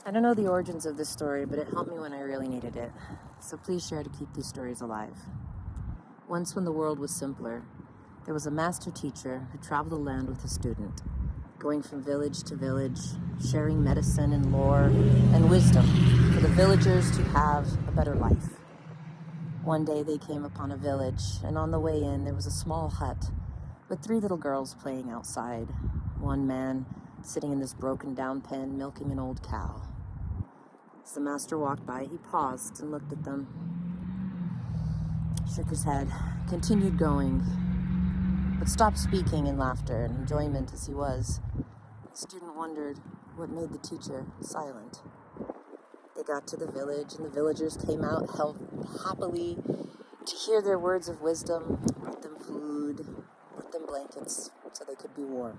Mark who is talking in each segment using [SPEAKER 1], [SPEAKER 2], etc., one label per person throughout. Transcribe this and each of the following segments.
[SPEAKER 1] I don't know the origins of this story, but it helped me when I really needed it. So please share to keep these stories alive. Once when the world was simpler, there was a master teacher who traveled the land with a student, going from village to village, sharing medicine and lore and wisdom for the villagers to have a better life. One day they came upon a village, and on the way in there was a small hut with 3 little girls playing outside. One man sitting in this broken down pen milking an old cow. As the master walked by, he paused and looked at them, shook his head, continued going, but stopped speaking in laughter and enjoyment as he was. The student wondered what made the teacher silent. They got to the village, and the villagers came out happily to hear their words of wisdom, brought them food, brought them blankets so they could be warm.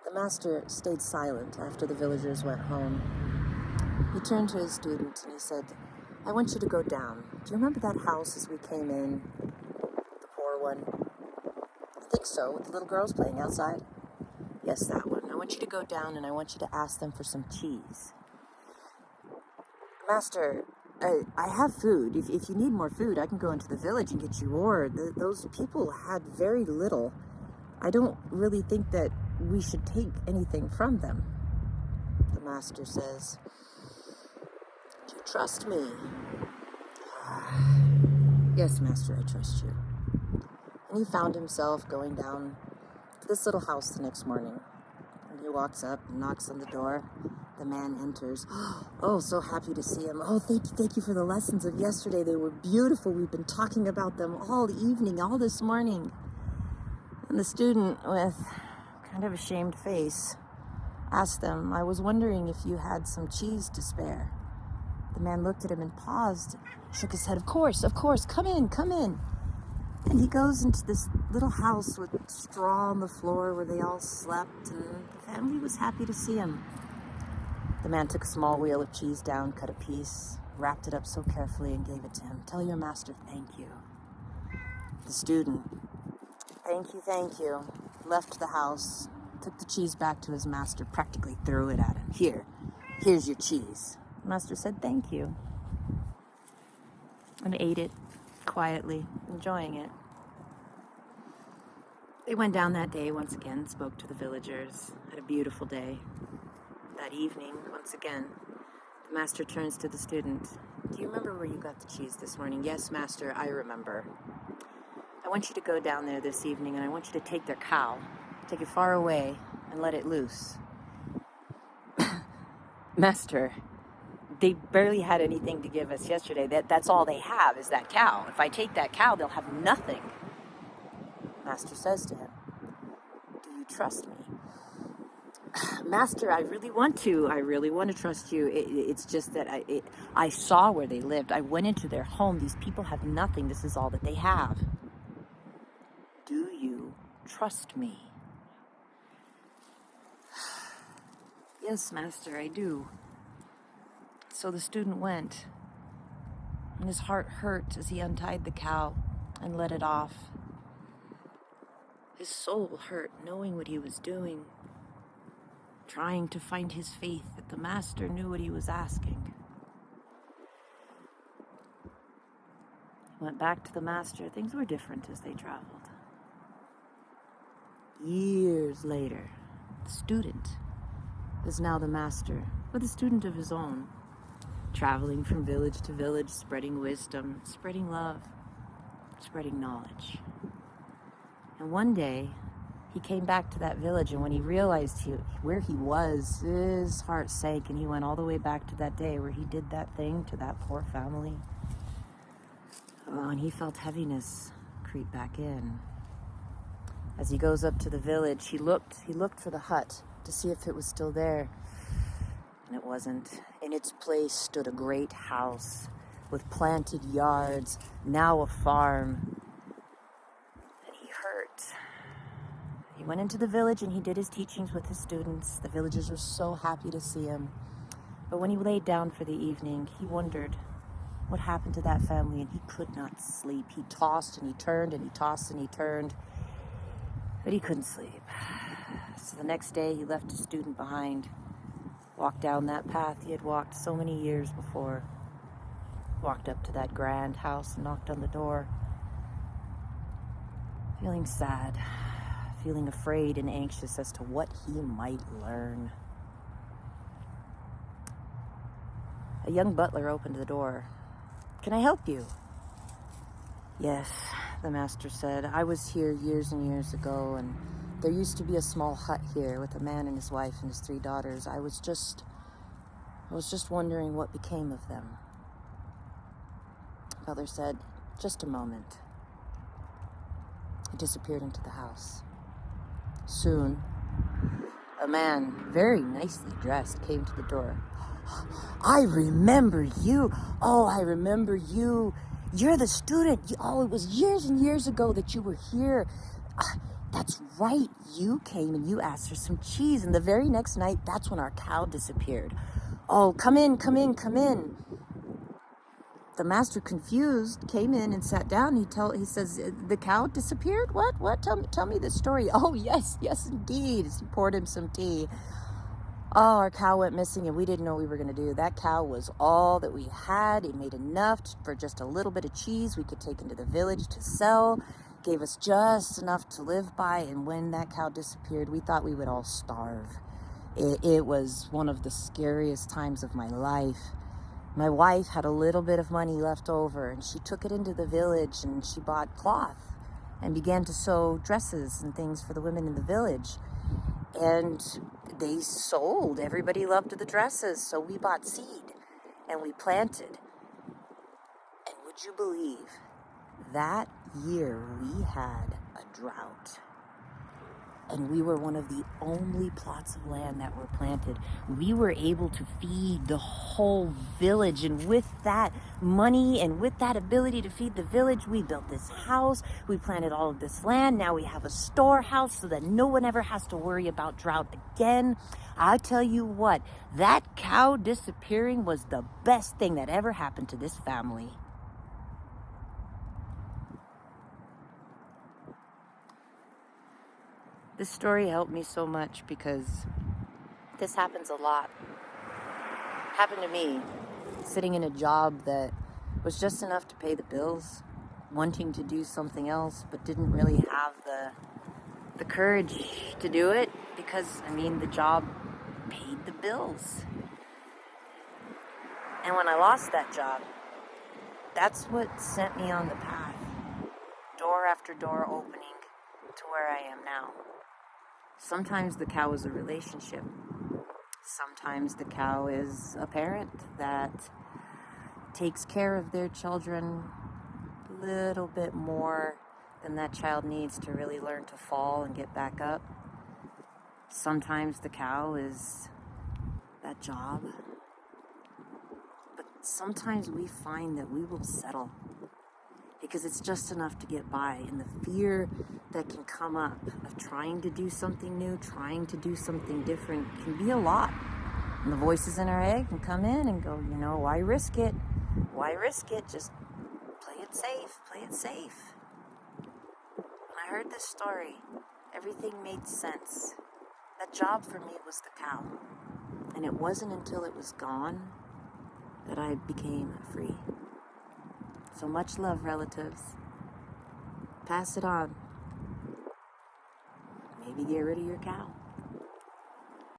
[SPEAKER 1] The master stayed silent after the villagers went home. He turned to his student and he said, "I want you to go down. Do you remember that house as we came in? The poor one?" "I think so, with the little girls playing outside." "Yes, that one. I want you to go down and I want you to ask them for some cheese." "Master, I have food. If you need more food, I can go into the village and get you more. Those people had very little. I don't really think that we should take anything from them." The master says, "Do you trust me?" "Yes, master, I trust you." And he found himself going down to this little house the next morning. And he walks up and knocks on the door. The man enters. "Oh, so happy to see him. Oh, thank you for the lessons of yesterday. They were beautiful. We've been talking about them all evening, all this morning." And the student, with kind of a shamed face, asked them, "I was wondering if you had some cheese to spare." The man looked at him and paused, shook his head. Of course, come in. And he goes into this little house with straw on the floor where they all slept, and the family was happy to see him. The man took a small wheel of cheese down, cut a piece, wrapped it up so carefully, and gave it to him. "Tell your master thank you." The student, thank you, left the house, took the cheese back to his master, practically threw it at him. Here's your cheese." The master said thank you, and ate it quietly, enjoying it. They went down that day once again, spoke to the villagers, had a beautiful day. That evening, once again, the master turns to the student. "Do you remember where you got the cheese this morning?" "Yes, master, I remember. I want you to go down there this evening, and I want you to take their cow, take it far away, and let it loose." "Master, they barely had anything to give us yesterday. That's all they have is that cow. If I take that cow, they'll have nothing." Master says to him, "Do you trust me?" "Master, I really want to trust you. It's just that I saw where they lived. I went into their home. These people have nothing. This is all that they have." "Do you trust me?" "Yes, master, I do." So the student went, and his heart hurt as he untied the cow and let it off. His soul hurt knowing what he was doing, trying to find his faith that the master knew what he was asking. He went back to the master. Things were different as they traveled. Years later, the student is now the master, with a student of his own, traveling from village to village, spreading wisdom, spreading love, spreading knowledge. And one day, he came back to that village, and when he realized where he was, his heart sank, and he went all the way back to that day where he did that thing to that poor family. Oh, and he felt heaviness creep back in. As he goes up to the village, he looked for the hut to see if it was still there, and it wasn't. In its place stood a great house with planted yards, now a farm. And he hurt. He went into the village and he did his teachings with his students. The villagers were so happy to see him. But when he laid down for the evening, he wondered what happened to that family, and he could not sleep. He tossed and he turned and he tossed and he turned, but he couldn't sleep. So the next day he left his student behind walked down that path he had walked so many years before, walked up to that grand house and knocked on the door, feeling sad, feeling afraid and anxious as to what he might learn. A young butler opened the door. "Can I help you?" "Yes," the master said. "I was here years and years ago, and there used to be a small hut here with a man and his wife and his 3 daughters. I was just wondering what became of them." The butler said, "Just a moment." He disappeared into the house. Soon, a man, very nicely dressed, came to the door. "I remember you. Oh, I remember you. You're the student. Oh, it was years and years ago that you were here. That's right. You came and you asked for some cheese. And the very next night, that's when our cow disappeared. Oh, come in, come in, come in." The master, confused, came in and sat down. He says, "The cow disappeared? What? Tell me the story." "Oh, yes, indeed." He poured him some tea. "Oh, our cow went missing and we didn't know what we were going to do. That cow was all that we had. It made enough for just a little bit of cheese we could take into the village to sell. Gave us just enough to live by. And when that cow disappeared, we thought we would all starve. It was one of the scariest times of my life. My wife had a little bit of money left over, and she took it into the village and she bought cloth and began to sew dresses and things for the women in the village. And they sold. Everybody loved the dresses, so we bought seed and we planted. And would you believe, that year we had a drought. And we were one of the only plots of land that were planted. We were able to feed the whole village. And with that money and with that ability to feed the village, we built this house. We planted all of this land. Now we have a storehouse so that no one ever has to worry about drought again. I tell you what, that cow disappearing was the best thing that ever happened to this family." This story helped me so much because this happens a lot. Happened to me, sitting in a job that was just enough to pay the bills, wanting to do something else, but didn't really have the courage to do it because, the job paid the bills. And when I lost that job, that's what sent me on the path. Door after door opening to where I am now. Sometimes the cow is a relationship. Sometimes the cow is a parent that takes care of their children a little bit more than that child needs to really learn to fall and get back up. Sometimes the cow is that job. But sometimes we find that we will settle because it's just enough to get by. And the fear that can come up of trying to do something new, trying to do something different can be a lot. And the voices in our head can come in and go, why risk it? Why risk it? Just play it safe, play it safe. When I heard this story, everything made sense. That job for me was the cow. And it wasn't until it was gone that I became free. So much love, relatives. Pass it on. Maybe get rid of your cow.